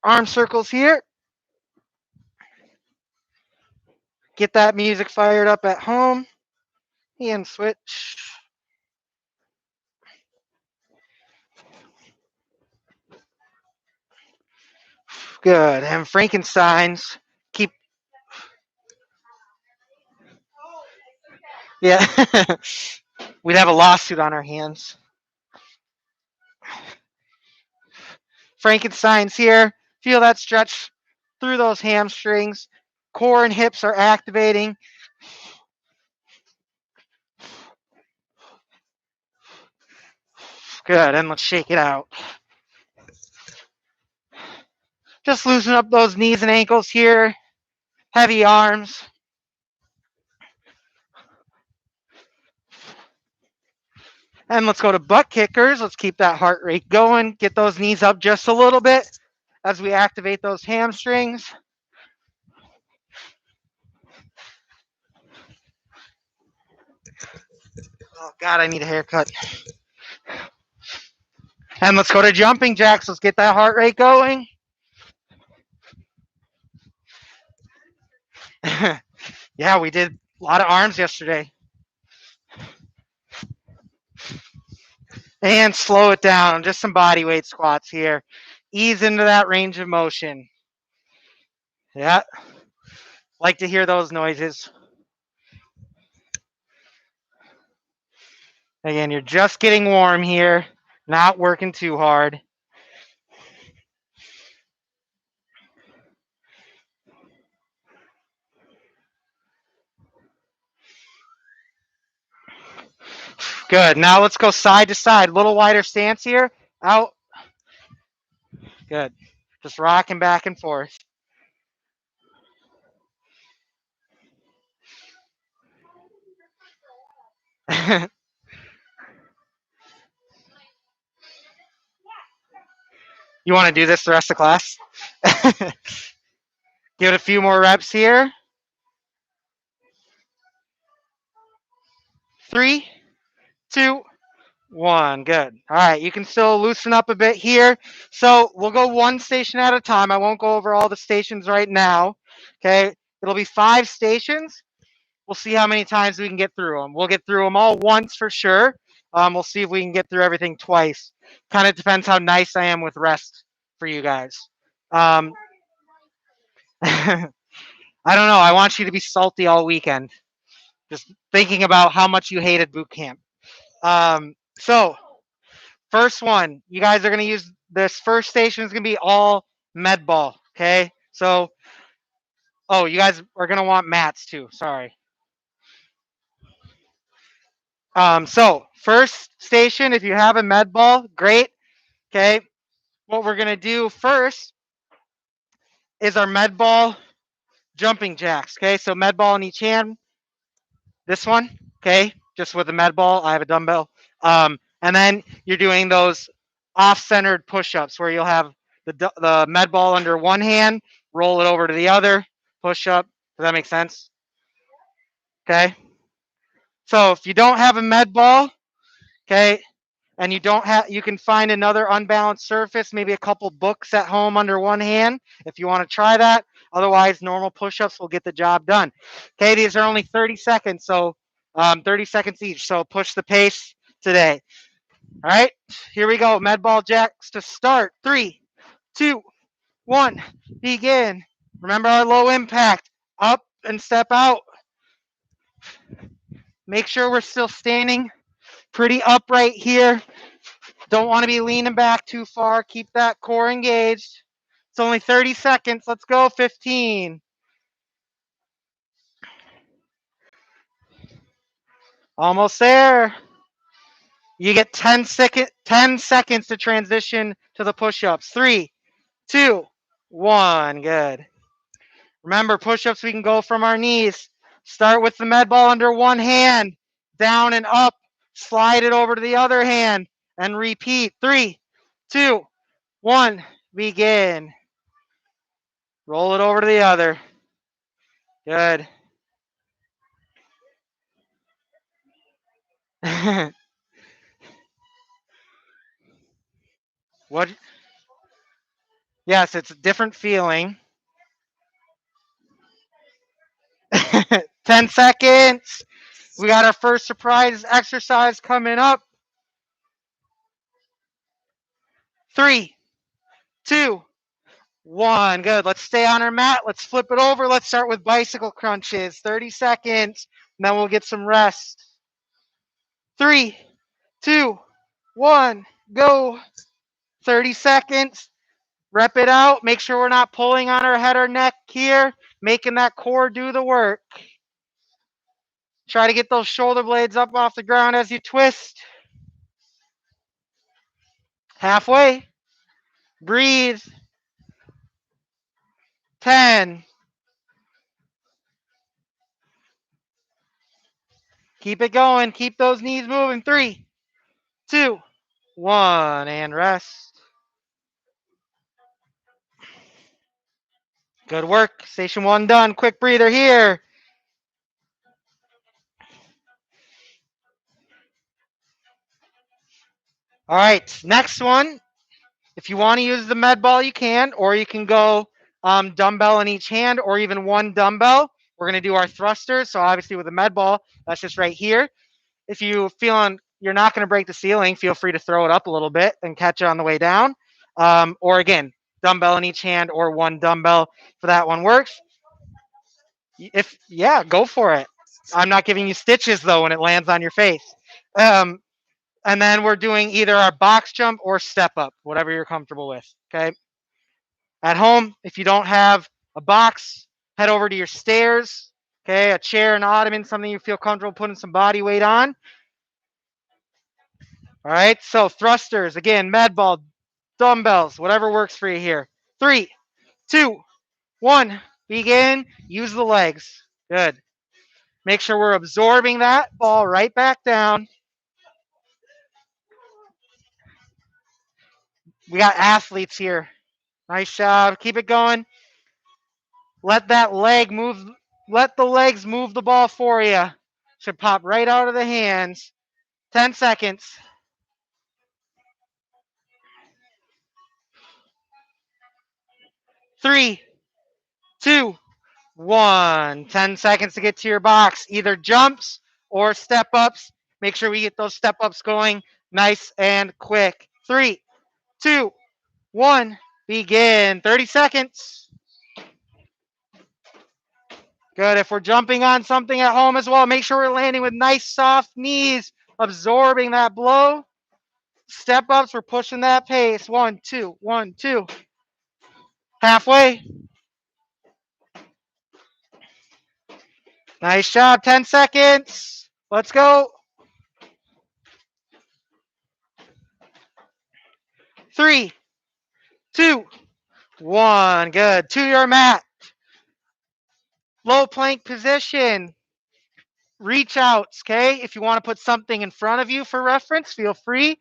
arm circles here. Get that music fired up at home. Hand switch. Good. And Frankenstein's. Keep. Yeah. We'd have a lawsuit on our hands. Frankenstein's here. Feel that stretch through those hamstrings. Core and hips are activating. Good. And let's shake it out. Just loosen up those knees and ankles here. Heavy arms. And let's go to butt kickers. Let's keep that heart rate going. Get those knees up just a little bit as we activate those hamstrings. Oh, God, I need a haircut. And let's go to jumping jacks. Let's get that heart rate going. Yeah, we did a lot of arms yesterday. And slow it down. Just some body weight squats here. Ease into that range of motion. Yeah. Like to hear those noises. Again, you're just getting warm here. Not working too hard. Good. Now let's go side to side. Little wider stance here. Out. Good. Just rocking back and forth. You want to do this the rest of class? Give it a few more reps here. 3, 2, 1. Good. All right. You can still loosen up a bit here. So we'll go one station at a time. I won't go over all the stations right now. Okay. It'll be 5 stations. We'll see how many times we can get through them. We'll get through them all once for sure. We'll see if we can get through everything twice. Kind of depends how nice I am with rest for you guys. I don't know. I want you to be salty all weekend. Just thinking about how much you hated boot camp. So, first one, you guys are going to use this first station is going to be all med ball. Okay. So, oh, you guys are going to want mats too. Sorry. So, first station, if you have a med ball, great. Okay. What we're going to do first is our med ball jumping jacks. Okay. So, med ball in each hand. This one. Okay. Just with a med ball. I have a dumbbell. And then you're doing those off-centered push-ups where you'll have the med ball under one hand, roll it over to the other, push up. Does that make sense? Okay. So if you don't have a med ball, okay, and you can find another unbalanced surface, maybe a couple books at home under one hand if you want to try that. Otherwise, normal push-ups will get the job done. Okay, these are only 30 seconds, so 30 seconds each. So push the pace today. All right, here we go. Med ball jacks to start. 3, 2, 1, begin. Remember our low impact. Up and step out. Make sure we're still standing pretty upright here. Don't want to be leaning back too far. Keep that core engaged. It's only 30 seconds. Let's go. 15. Almost there. You get 10 seconds to transition to the push-ups. 3, 2, 1. Good. Remember, push-ups, we can go from our knees. Start with the med ball under one hand, down and up. Slide it over to the other hand, and repeat. 3, 2, 1. Begin. Roll it over to the other. Good. What? Yes, it's a different feeling. 10 seconds. We got our first surprise exercise coming up. 3, 2, 1. Good. Let's stay on our mat. Let's flip it over. Let's start with bicycle crunches. 30 seconds. And then we'll get some rest. 3, 2, 1. Go. 30 seconds. Rep it out. Make sure we're not pulling on our head or neck here. Making that core do the work. Try to get those shoulder blades up off the ground as you twist. Halfway. Breathe. 10. Keep it going. Keep those knees moving. 3, 2, 1. And rest. Good work. Station 1 done. Quick breather here. All right. Next one. If you want to use the med ball, you can, or you can go dumbbell in each hand, or even one dumbbell. We're going to do our thrusters. So obviously with the med ball, that's just right here. If you feeling you're not going to break the ceiling, feel free to throw it up a little bit and catch it on the way down. Or again, dumbbell in each hand or one dumbbell for that one works. Go for it. I'm not giving you stitches though when it lands on your face. And then we're doing either our box jump or step up, whatever you're comfortable with. Okay. At home, if you don't have a box, head over to your stairs. Okay, a chair, an ottoman, something you feel comfortable putting some body weight on. All right, so thrusters, again, med ball, dumbbells, whatever works for you here. 3, 2, 1, begin. Use the legs. Good. Make sure we're absorbing that ball right back down. We got athletes here. Nice job. Keep it going. Let that leg move. Let the legs move the ball for you. Should pop right out of the hands. 10 seconds. 3, 2, 1. 10 seconds to get to your box. Either jumps or step ups. Make sure we get those step ups going nice and quick. 3, 2, 1. Begin. 30 seconds. Good. If we're jumping on something at home as well, make sure we're landing with nice soft knees, absorbing that blow. Step ups, we're pushing that pace. 1, 2, 1, 2. Halfway. Nice job. 10 seconds. Let's go. 3, 2, 1. Good. To your mat. Low plank position. Reach outs. Okay. If you want to put something in front of you for reference, feel free.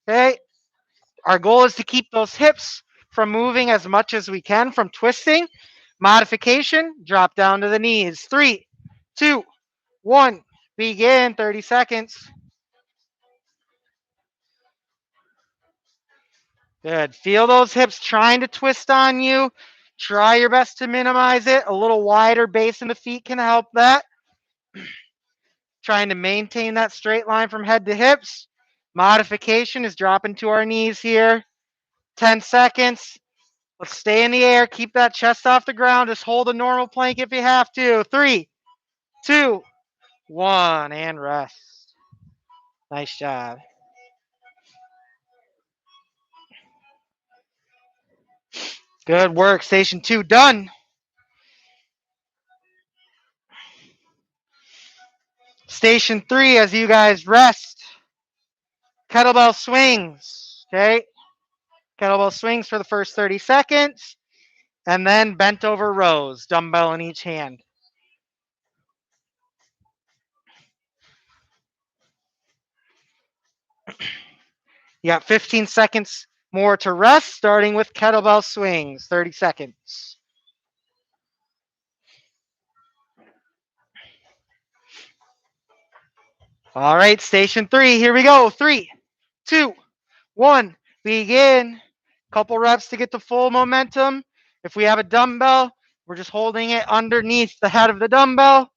Okay. Our goal is to keep those hips from moving as much as we can from twisting. Modification, drop down to the knees. 3, 2, 1. Begin. 30 seconds. Good. Feel those hips trying to twist on you. Try your best to minimize it. A little wider base in the feet can help that. Trying to maintain that straight line from head to hips. Modification is dropping to our knees here. 10 seconds. Let's stay in the air. Keep that chest off the ground. Just hold a normal plank if you have to. 3, 2, 1. And rest. Nice job. Good work. Station 2 done. Station 3, as you guys rest, kettlebell swings. Okay. Kettlebell swings for the first 30 seconds. And then bent over rows, dumbbell in each hand. You got 15 seconds more to rest, starting with kettlebell swings, 30 seconds. All right, station 3, here we go. 3, 2, 1, begin. Couple reps to get the full momentum. If we have a dumbbell, we're just holding it underneath the head of the dumbbell.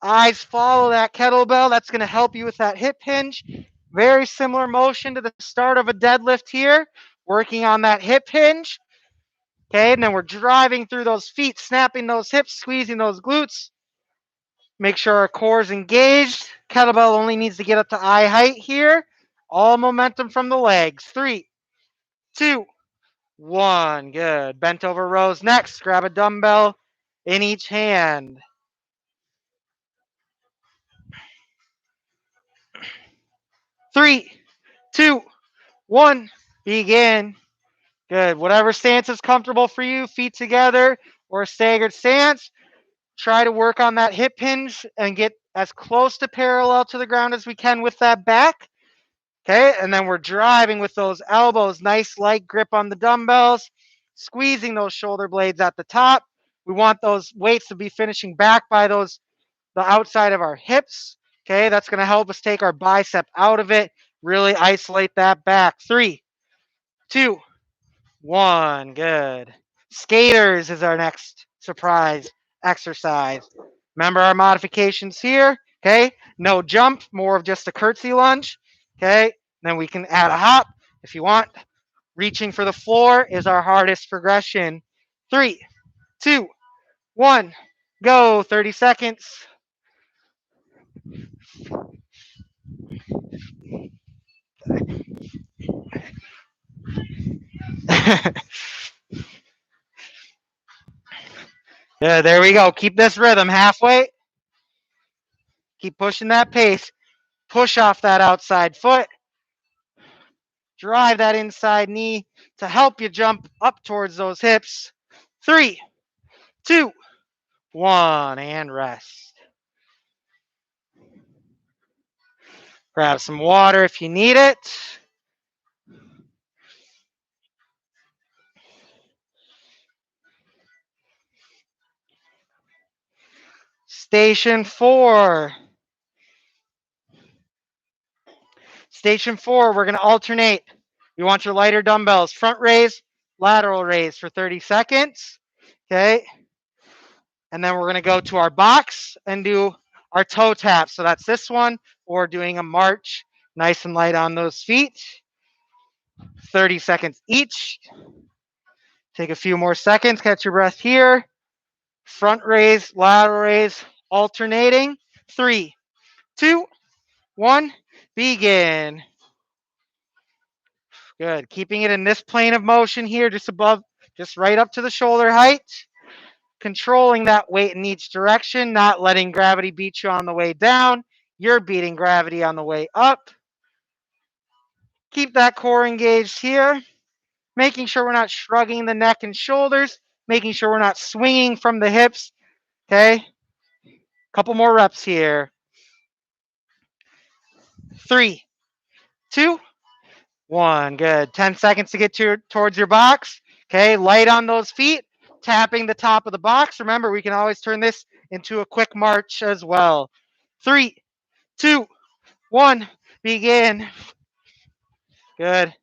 Eyes follow that kettlebell. That's going to help you with that hip hinge. Very similar motion to the start of a deadlift here. Working on that hip hinge. Okay, and then we're driving through those feet, snapping those hips, squeezing those glutes. Make sure our core is engaged. Kettlebell only needs to get up to eye height here. All momentum from the legs. 3, 2, 1. Good. Bent over rows next. Grab a dumbbell in each hand. 3, 2, 1. Begin. Good. Whatever stance is comfortable for you, feet together or a staggered stance. Try to work on that hip hinge and get as close to parallel to the ground as we can with that back. Okay, and then we're driving with those elbows, nice light grip on the dumbbells, squeezing those shoulder blades at the top. We want those weights to be finishing back by the outside of our hips. Okay, that's going to help us take our bicep out of it, really isolate that back. 3, 2, 1. Good. Skaters is our next surprise exercise. Remember our modifications here. Okay, no jump, more of just a curtsy lunge. Okay, then we can add a hop if you want. Reaching for the floor is our hardest progression. 3, 2, 1, go. 30 seconds. Yeah, there we go. Keep this rhythm halfway. Keep pushing that pace. Push off that outside foot. Drive that inside knee to help you jump up towards those hips. 3, 2, 1, and rest. Grab some water if you need it. Station 4. Station 4, we're going to alternate. You want your lighter dumbbells. Front raise, lateral raise for 30 seconds. Okay. And then we're going to go to our box and do our toe tap. So that's this one, or doing a march, nice and light on those feet. 30 seconds each. Take a few more seconds, catch your breath here. Front raise, lateral raise, alternating. 3, 2, 1, begin. Good. Keeping it in this plane of motion here, just above, just right up to the shoulder height. Controlling that weight in each direction, not letting gravity beat you on the way down. You're beating gravity on the way up. Keep that core engaged here. Making sure we're not shrugging the neck and shoulders. Making sure we're not swinging from the hips. Okay. Couple more reps here. 3, 2, 1. Good. 10 seconds to get towards your box. Okay. Light on those feet. Tapping the top of the box. Remember, we can always turn this into a quick march as well. 3, 2, 1. Begin. Good.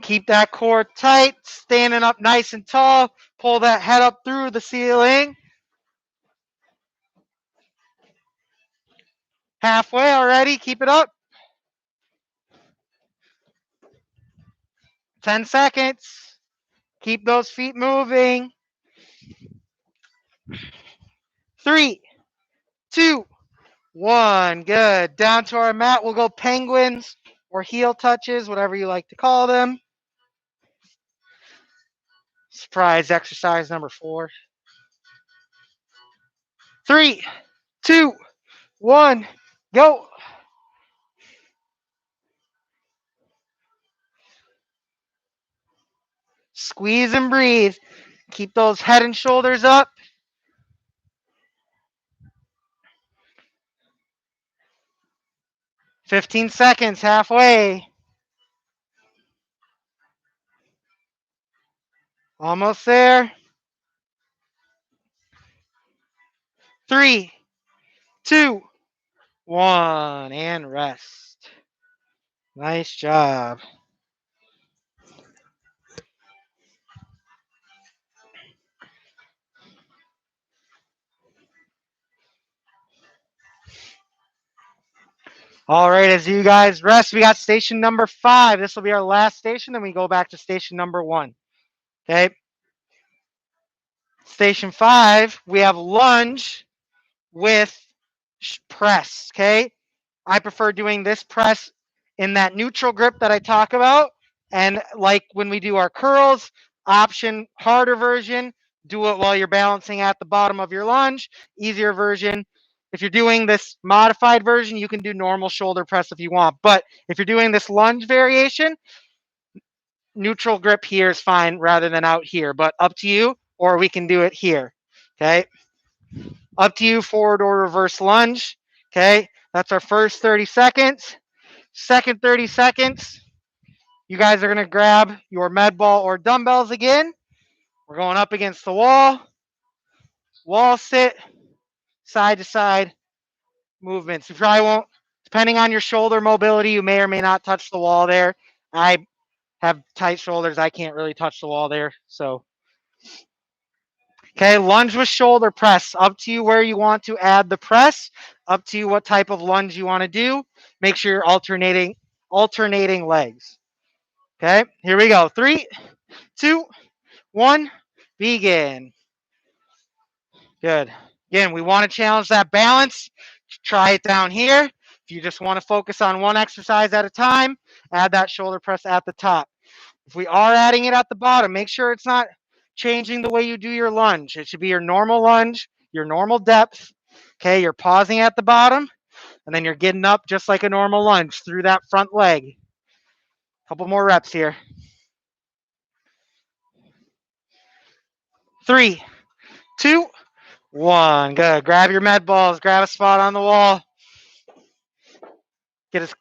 Keep that core tight. Standing up nice and tall. Pull that head up through the ceiling. Halfway already. Keep it up. 10 seconds. Keep those feet moving. 3, 2, 1. Good. Down to our mat. We'll go penguins or heel touches, whatever you like to call them. Surprise exercise number 4. 3, 2, 1. Go. Squeeze and breathe. Keep those head and shoulders up. 15 seconds, halfway. Almost there. 3, 2, 1, and rest. Nice job. All right, as you guys rest, we got station number 5. This will be our last station, then we go back to station number 1. Okay. Station 5, we have lunge with press. Okay. I prefer doing this press in that neutral grip that I talk about. And like when we do our curls, option harder version, do it while you're balancing at the bottom of your lunge. Easier version. If you're doing this modified version, you can do normal shoulder press if you want. But if you're doing this lunge variation, neutral grip here is fine rather than out here. But up to you, or we can do it here. Okay. Up to you, forward or reverse lunge. Okay. That's our first 30 seconds. Second 30 seconds, you guys are going to grab your med ball or dumbbells again. We're going up against the wall sit, side to side movements. You probably won't, depending on your shoulder mobility, you may or may not touch the wall there. I have tight shoulders. I can't really touch the wall there. So, okay, lunge with shoulder press. Up to you where you want to add the press. Up to you what type of lunge you want to do. Make sure you're alternating legs. Okay, here we go. 3, 2, 1, begin. Good. Again, we want to challenge that balance. Try it down here. If you just want to focus on one exercise at a time, add that shoulder press at the top. If we are adding it at the bottom, make sure it's not changing the way you do your lunge. It should be your normal lunge, your normal depth. Okay, you're pausing at the bottom, and then you're getting up just like a normal lunge through that front leg. Couple more reps here. 3, 2, 1. Good. Grab your med balls. Grab a spot on the wall. Get as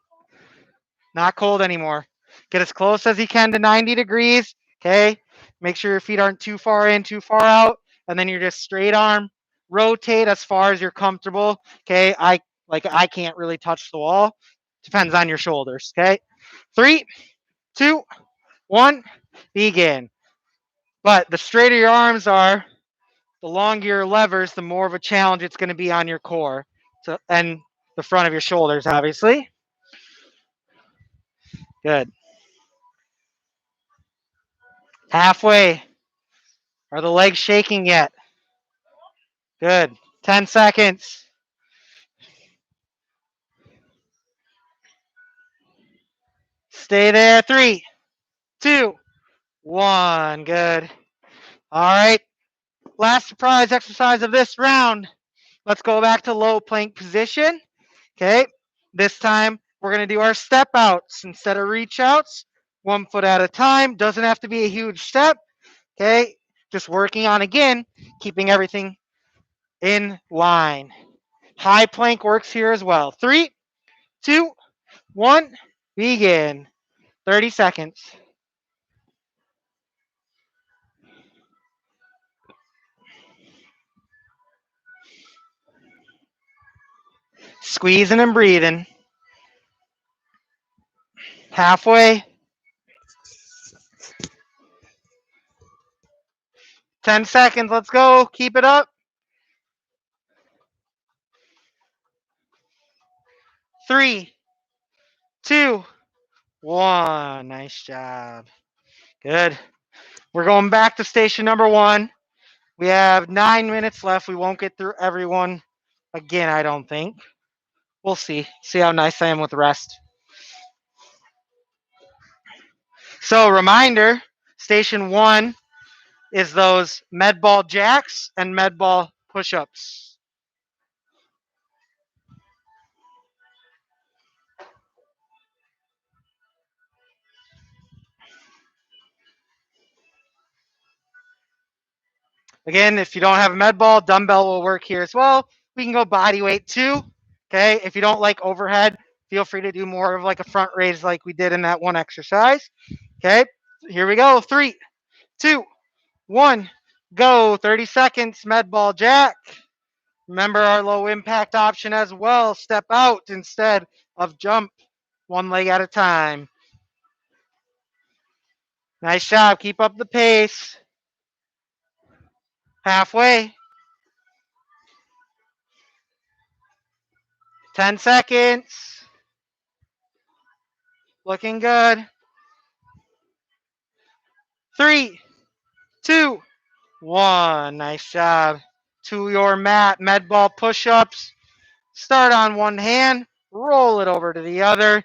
not cold anymore. Get as close as you can to 90 degrees. Okay. Make sure your feet aren't too far in, too far out. And then you're just straight arm. Rotate as far as you're comfortable. Okay. I can't really touch the wall. Depends on your shoulders. Okay. 3, 2, 1. Begin. But the straighter your arms are, the longer your levers, the more of a challenge it's going to be on your core. So, and the front of your shoulders, obviously. Good. Halfway. Are the legs shaking yet? Good. 10 seconds. Stay there. 3, 2, 1. Good. All right. Last surprise exercise of this round. Let's go back to low plank position. Okay. This time we're going to do our step outs instead of reach outs. 1 foot at a time. Doesn't have to be a huge step. Okay. Just working on, again, keeping everything in line. High plank works here as well. 3, 2, 1. Begin. 30 seconds. Squeezing and breathing. Halfway. 10 seconds. Let's go. Keep it up. 3, 2, 1. Nice job. Good. We're going back to station number 1. We have 9 minutes left. We won't get through everyone again, I don't think. We'll see. See how nice I am with rest. So, reminder, station 1 is those med ball jacks and med ball push-ups. Again, if you don't have a med ball, dumbbell will work here as well. We can go body weight too. Okay. If you don't like overhead, feel free to do more of like a front raise like we did in that one exercise. Okay. Here we go. 3, 2, 1. Go. 30 seconds. Med ball jack. Remember our low impact option as well. Step out instead of jump. One leg at a time. Nice job. Keep up the pace. Halfway. 10 seconds. Looking good. 3, 2, 1. Nice job. To your mat. Med ball push-ups. Start on one hand. Roll it over to the other.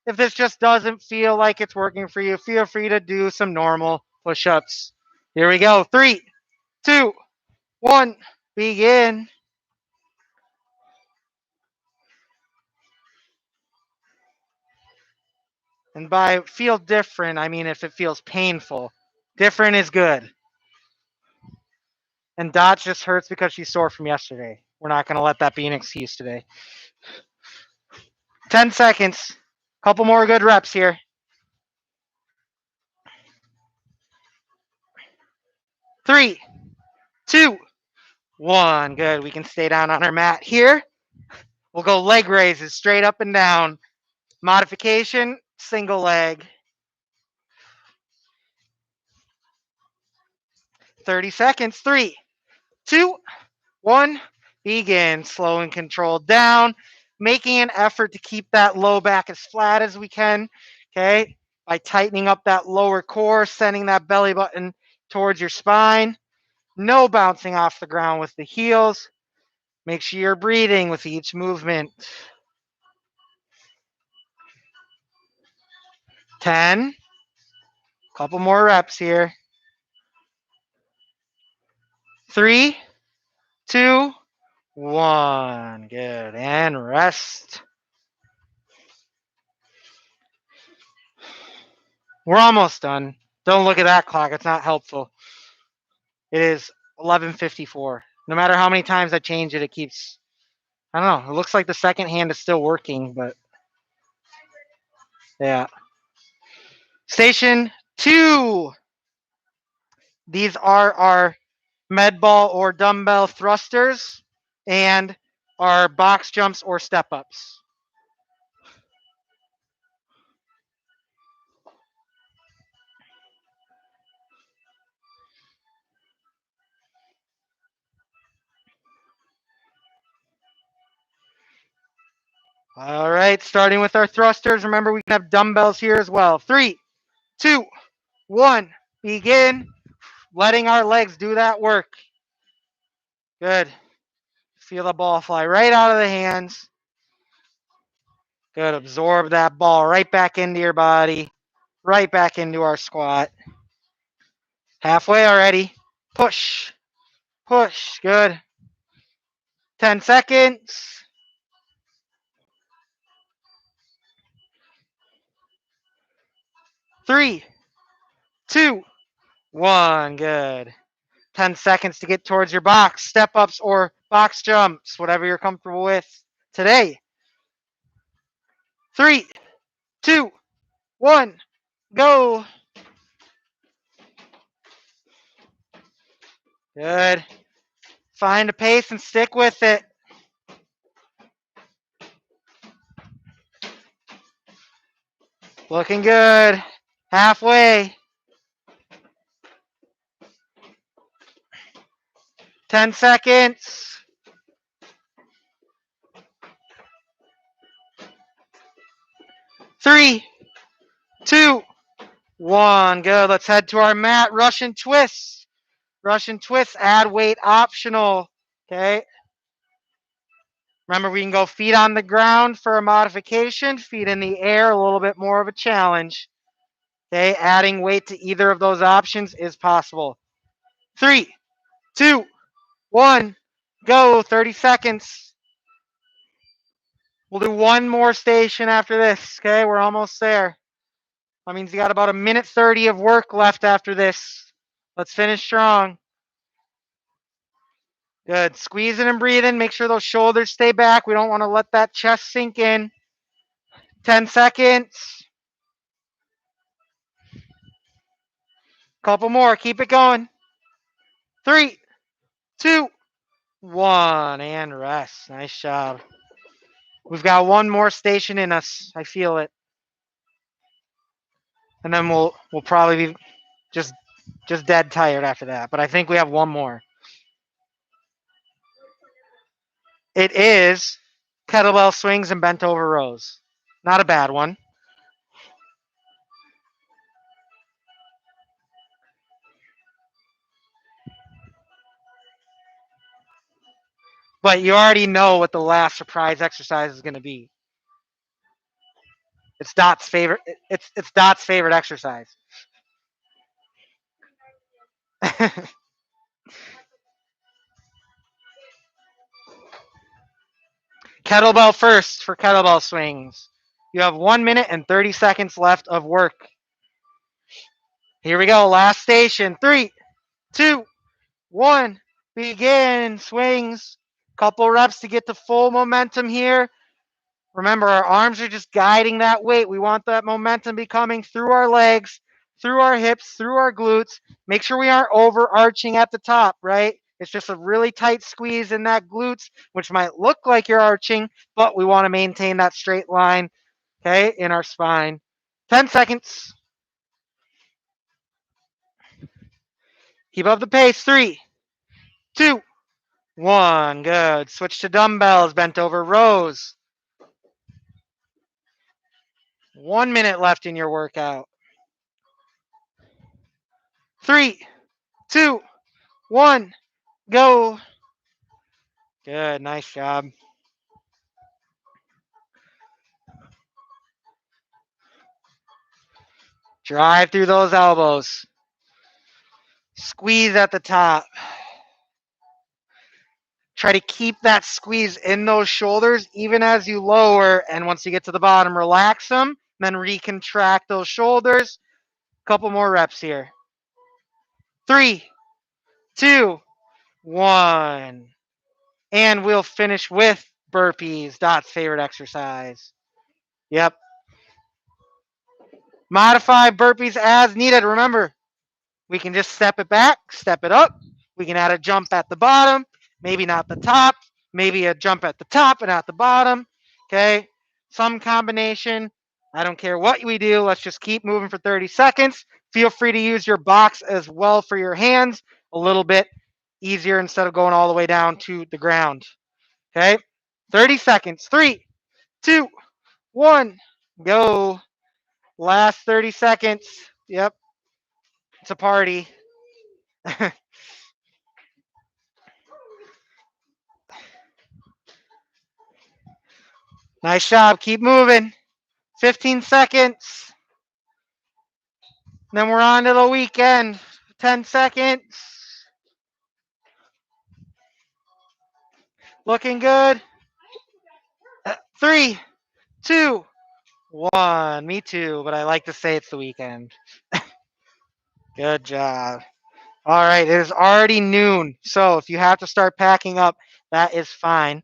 If this just doesn't feel like it's working for you, feel free to do some normal push-ups. Here we go. 3, 2, 1. Begin. And by feel different, I mean if it feels painful. Different is good. And Dot just hurts because she's sore from yesterday. We're not going to let that be an excuse today. 10 seconds. Couple more good reps here. 3, 2, 1. Good. We can stay down on our mat here. We'll go leg raises straight up and down. Modification, single leg. 30 seconds. 3, 2, 1. Begin. Slow and controlled down. Making an effort to keep that low back as flat as we can. Okay. By tightening up that lower core, sending that belly button towards your spine. No bouncing off the ground with the heels. Make sure you're breathing with each movement. 10. Couple more reps here. 3, 2, 1. Good. And rest. We're almost done. Don't look at that clock. It's not helpful. It is 11:54. No matter how many times I change it, it keeps. I don't know. It looks like the second hand is still working, but yeah. Station 2. These are our med ball or dumbbell thrusters and our box jumps or step ups. All right, starting with our thrusters. Remember, we can have dumbbells here as well. 3, 2, 1. Begin. Letting our legs do that work. Good. Feel the ball fly right out of the hands. Good. Absorb that ball right back into your body. Right back into our squat. Halfway already. Push. Push. Good. 10 seconds. 3, 2, 1. Good. 10 seconds to get towards your box. Step ups or box jumps, whatever you're comfortable with today. 3, 2, 1. Go. Good. Find a pace and stick with it. Looking good. Halfway. 10 seconds. 3, 2, 1. Good. Let's head to our mat. Russian twists. Russian twists. Add weight optional. Okay. Remember, we can go feet on the ground for a modification, feet in the air, a little bit more of a challenge. Okay. Adding weight to either of those options is possible. 3, 2, 1. Go. 30 seconds. We'll do one more station after this. Okay. We're almost there. That means you got about 1:30 of work left after this. Let's finish strong. Good. Squeezing and breathing. Make sure those shoulders stay back. We don't want to let that chest sink in. 10 seconds. Couple more. Keep it going. 3, 2, 1. And rest. Nice job. We've got one more station in us. I feel it. and then we'll probably be just dead tired after that. But I think we have one more. It is kettlebell swings and bent over rows. Not a bad one. But you already know what the last surprise exercise is going to be. It's Dot's favorite. It's Dot's favorite exercise. Kettlebell first for kettlebell swings. You have 1 minute and 30 seconds left of work. Here we go. Last station. 3, 2, 1. Begin. Swings. Couple reps to get to full momentum here. Remember, our arms are just guiding that weight. We want that momentum be coming through our legs, through our hips, through our glutes. Make sure we aren't overarching at the top, right? It's just a really tight squeeze in that glutes, which might look like you're arching, but we want to maintain that straight line, okay, in our spine. 10 seconds. Keep up the pace. 3, 2, 1. Good. Switch to dumbbells, bent over rows. 1 minute left in your workout. 3, 2, 1. Go. Good. Nice job. Drive through those elbows. Squeeze at the top. Try to keep that squeeze in those shoulders even as you lower. And once you get to the bottom, relax them. Then recontract those shoulders. Couple more reps here. 3, 2, 1. And we'll finish with burpees, Dot's favorite exercise. Yep. Modify burpees as needed. Remember, we can just step it back, step it up. We can add a jump at the bottom, maybe not the top, maybe a jump at the top and at the bottom. Okay, some combination. I don't care what we do. Let's just keep moving for 30 seconds. Feel free to use your box as well for your hands. A little bit easier instead of going all the way down to the ground. Okay, 30 seconds. 3, 2, 1, go. Last 30 seconds. Yep, it's a party. Nice job. Keep moving. 15 seconds. Then we're on to the weekend. 10 seconds. Looking good. 3, 2, 1. Me too, but I like to say it's the weekend. Good job. All right, it is already noon. So if you have to start packing up, that is fine.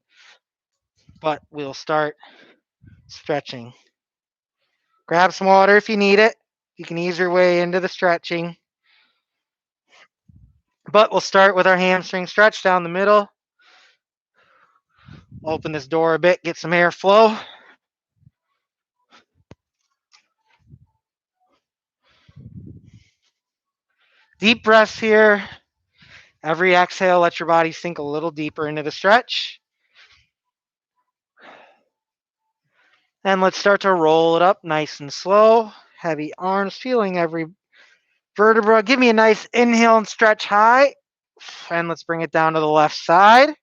But we'll start stretching. Grab some water if you need it. You can ease your way into the stretching. But we'll start with our hamstring stretch down the middle. Open this door a bit, get some airflow. Deep breaths here. Every exhale, let your body sink a little deeper into the stretch. And let's start to roll it up nice and slow. Heavy arms, feeling every vertebra. Give me a nice inhale and stretch high. And let's bring it down to the left side.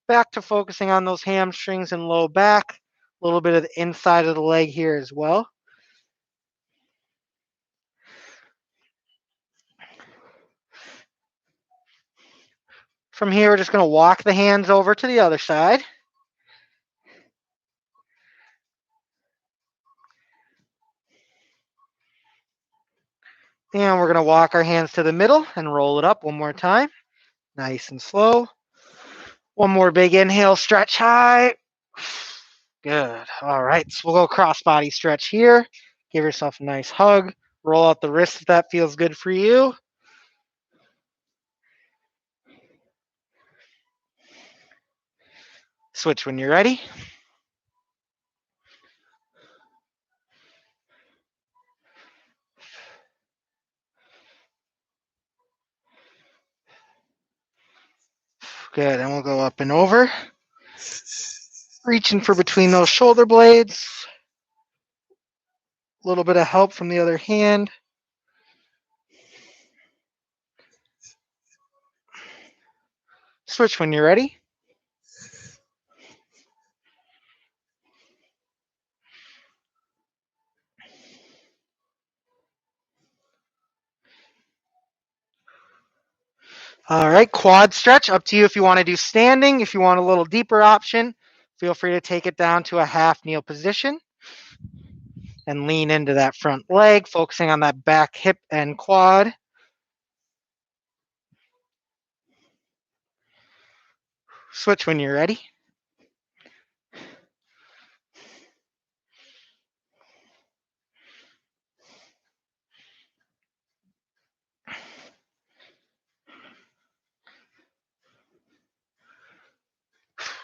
Back to focusing on those hamstrings and low back. A little bit of the inside of the leg here as well. From here, we're just going to walk the hands over to the other side. And we're going to walk our hands to the middle and roll it up one more time. Nice and slow. One more big inhale, stretch high. Good. All right, so we'll go cross body stretch here. Give yourself a nice hug. Roll out the wrist if that feels good for you. Switch when you're ready. Good, and we'll go up and over. Reaching for between those shoulder blades. A little bit of help from the other hand. Switch when you're ready. All right, quad stretch, up to you if you want to do standing. If you want a little deeper option, feel free to take it down to a half kneel position and lean into that front leg, focusing on that back hip and quad. Switch when you're ready.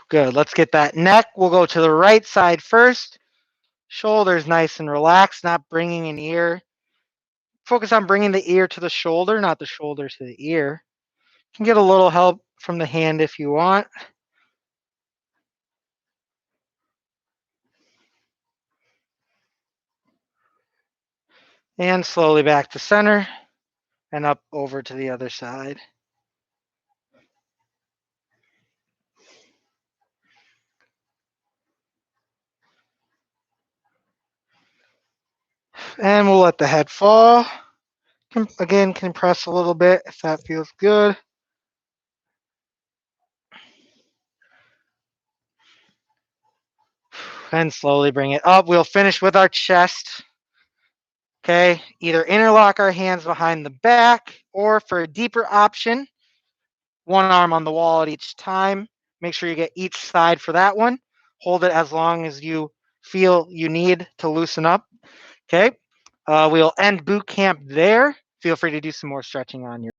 Good, let's get that neck. We'll go to the right side first. Shoulders nice and relaxed, not bringing an ear. Focus on bringing the ear to the shoulder, not the shoulder to the ear. You can get a little help from the hand if you want. And slowly back to center and up over to the other side. And we'll let the head fall. Again, compress a little bit if that feels good. And slowly bring it up. We'll finish with our chest. Okay, either interlock our hands behind the back, or for a deeper option, one arm on the wall at each time. Make sure you get each side for that one. Hold it as long as you feel you need to loosen up. Okay, we'll end boot camp there. Feel free to do some more stretching on your